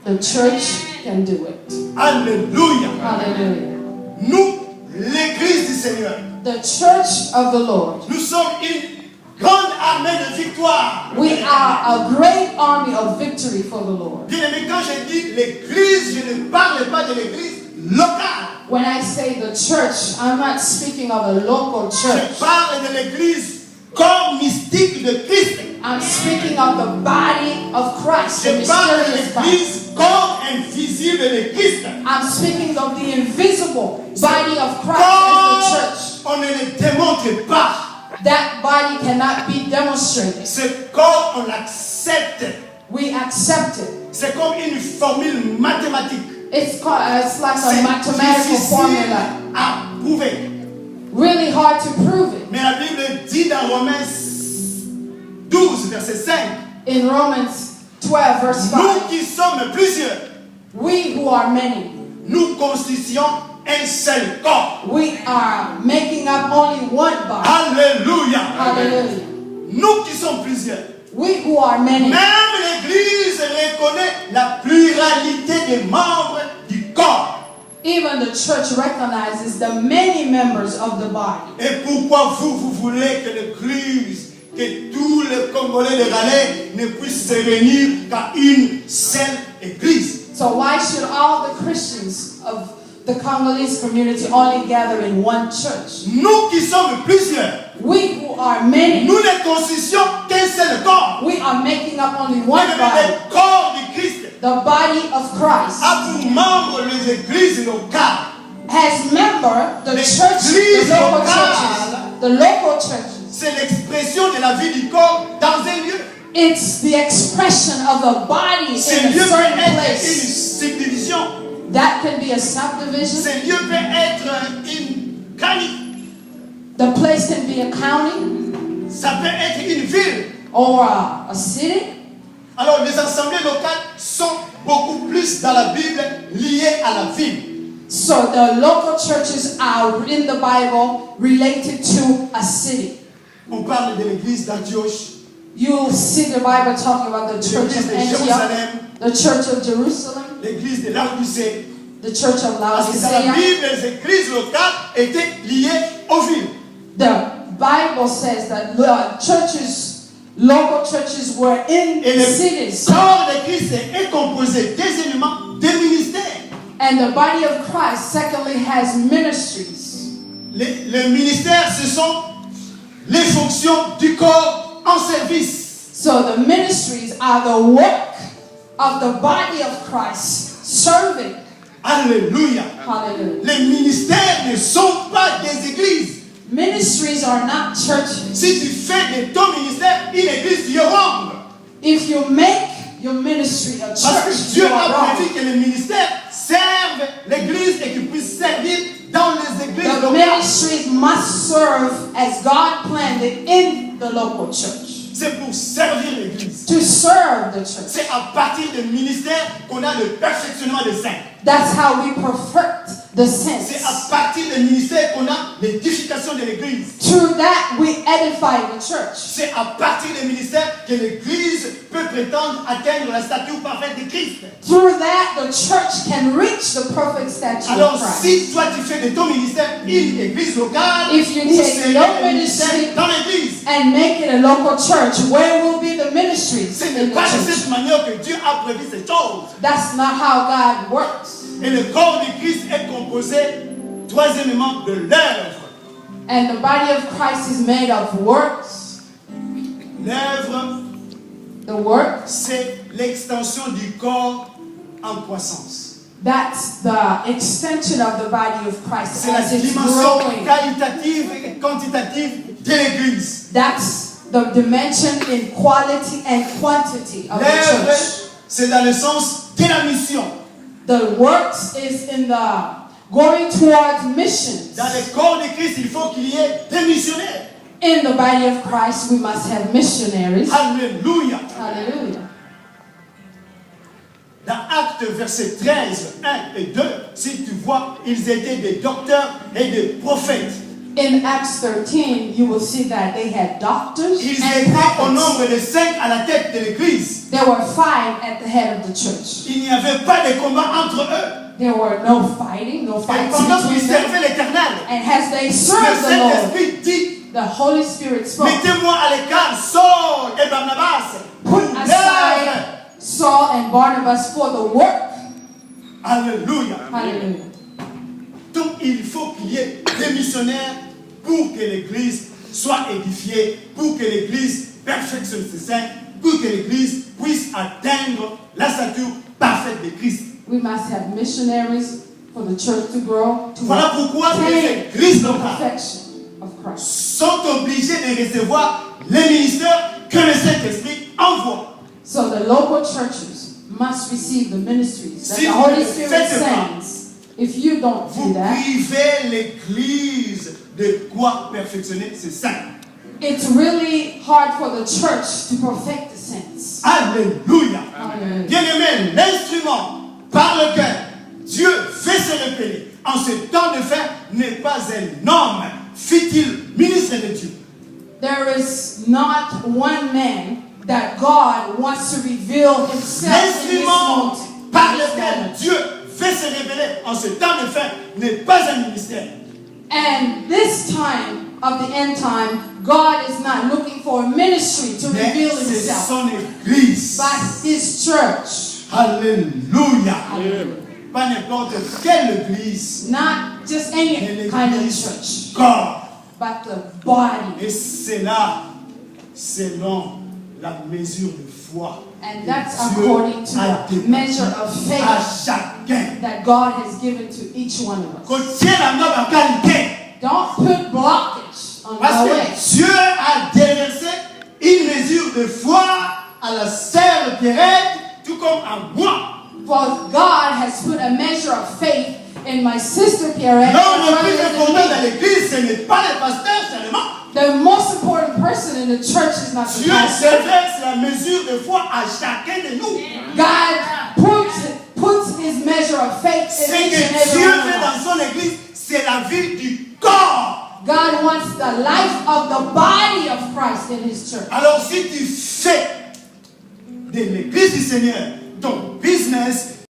The church can do it. Alléluia. Hallelujah. Nous, l'église du Seigneur, The church of the Lord. nous sommes une grande armée de victoire. We are a great army of victory for the Lord. Bien-aimé, quand je dis l'église, je ne parle pas de l'église locale. When I say the church, I'm not speaking of a local church. Je parle de l'église corps mystique de Christ. I'm speaking of the body of Christ, the Je parle de mysterious body. l'église corps invisible de Christ. I'm speaking of the invisible body of Christ Corps, as the church. on ne le démontre pas. That body cannot be demonstrated. Ce corps, on l'accepte. We accept it. C'est comme une formule mathématique. It's like a C'est mathematical difficile formula. à prouver. Really hard to prove it. Mais la Bible dit dans Romains 12, verset 5, In Romans 12, verse 5, nous qui sommes plusieurs, we who are many, nous constituons un seul corps. we are making up only one body. Alléluia. Hallelujah. Nous qui sommes plusieurs. We who are many. Même l'Église reconnaît la pluralité des membres du corps. Even the church recognizes the many members of the body. Et pourquoi vous voulez que l'Église, que tous les Congolais de Raleigh ne puissent se réunir qu'à une seule Église? So why should all the Christians of the Congolese community only gather in one church? Nous qui sommes plusieurs, We who are many, nous ne constituons qu'un seul corps. we are making up only one Le body, corps du Christ the body of Christ. a pour membres les églises locales. As member, the church, the local churches, the local churches. C'est l'expression de la vie du corps dans un lieu. It's the expression of the body Ce in a lieu peut certain être une place. subdivision. That can be a subdivision. Ce lieu peut être une canne. The place can be a county Ça peut être une ville. or a city. Alors les assemblées locales sont beaucoup plus dans la Bible liées à la ville. So the local churches are in the Bible related to a city. On parle de l'église d'Antioche, You'll see the Bible talking about the church l'église of de Antioch, Jérusalem, the church of Jerusalem, l'église de Laodicée. the church of Parce que dans la Laodicea. Bible, les églises locales étaient liées aux villes. The Bible says that local churches were in Et le cities. corps de Christ est composé deuxièmement des ministères. And the body of Christ, secondly, has ministries. Les ministères, ce sont les fonctions du corps en service. So the ministries are the work of the body of Christ serving. Alléluia. Hallelujah. Les ministères ne sont pas des églises. Ministries are not churches. Si tu fais de ton ministère une église, tu es wrong. If you make your ministry a Parce church, que Dieu you are a wrong. prévu que les ministères servent l'église et qu'ils puissent servir dans les églises The locales. ministries must serve as God planned it in the local church. C'est pour servir l'église. To serve the church. C'est à partir des ministères qu'on a le perfectionnement des saints. That's how we perfect the saints. C'est à partir des ministères qu'on a l'édification de l'église. Through that we edify the church. C'est à partir des ministères que l'église peut prétendre atteindre la stature parfaite de Christ. Through that the church can reach the perfect stature Alors of Christ. si toi tu fais de ton ministère une église locale, If you où take c'est your le ministère ministry dans l'église, and make it a local church, where will be the ministries ce in n'est the pas de church? cette manière que Dieu a prévu ces choses. That's not how God works. Et le corps de Christ est composé, troisièmement, de l'œuvre. And the body of Christ is made of works. L'œuvre, The work, c'est l'extension du corps en croissance. that's the extension of the body of Christ C'est la as it's dimension growing. qualitative et quantitative de l'église. That's the dimension in quality and quantity of the L'œuvre, church. c'est dans le sens de la mission. The works is in the going towards missions. Dans le corps de Christ, il faut qu'il y ait des missionnaires. In the body of Christ, we must have missionaries. Alléluia. Hallelujah. Dans Actes, verset 13, 1 et 2, si tu vois, ils étaient des docteurs et des prophètes. In Acts 13, you will see that they had doctors Ils and étaient au prophets. nombre de 5 à la tête de l'église. There were 5 at the head of the church. Il n'y avait pas de combat entre eux. There were no fighting, no Et fights pendant qu'ils between them. servaient l'Éternel, And as they le served the Lord, Saint-Esprit dit, the Holy Spirit spoke. mettez-moi à l'écart Saul et Barnabas. Put pour aside l'œuvre. Saul and Barnabas for the work. Alléluia. Hallelujah. Donc il faut qu'il y ait des missionnaires pour que l'église soit édifiée, pour que l'église perfectionne ses saints, pour que l'église puisse atteindre la stature parfaite de Christ. We must have missionaries for the church to grow, to Voilà pourquoi les attain églises the locales perfection of Christ. sont obligées de recevoir les ministères que le Saint-Esprit envoie. So the local churches must receive the ministries that Si the vous Holy ne Spirit faites pas, sends. If you don't vous do that, privez l'église de quoi perfectionner ses saints. it's really hard for the church to perfect the saints. Alléluia. Hallelujah. Bien-aimé, l'instrument par lequel Dieu fait se révéler en ce temps de fin n'est pas un homme, fit-il, ministre de Dieu. There is not one man that God wants to reveal himself in this L'instrument moment. par lequel Dieu fait se révéler en ce temps de fin n'est pas un ministère. And this time of the end time, God is not looking for a ministry to Mais reveal c'est himself, son église. but his church. Alléluia. Pas n'importe quelle église. Not just any Mais kind of l'église church, corps. but the body. Et c'est là, selon la mesure de foi. And que that's Dieu according to a the départi measure of à faith chacun. that God has given to each one of us. Qu'on tienne la norme en qualité. Don't put blockage on Parce our que way. Dieu a déversé une mesure de foi à la sœur Pierrette, tout comme à moi. For God has put a measure of faith in my sister Pierrette. L'homme le plus rather than important me. dans l'église, ce n'est pas le pasteur seulement. The most important person in the church is not the Dieu pastor. déverse la mesure de foi à chacun de nous. God puts his measure of faith Ce in each and que every Dieu one fait of us. dans son église, c'est la vie du corps. God wants the life of the body of Christ in his church. Alors si tu fais de l'église du Seigneur ton business,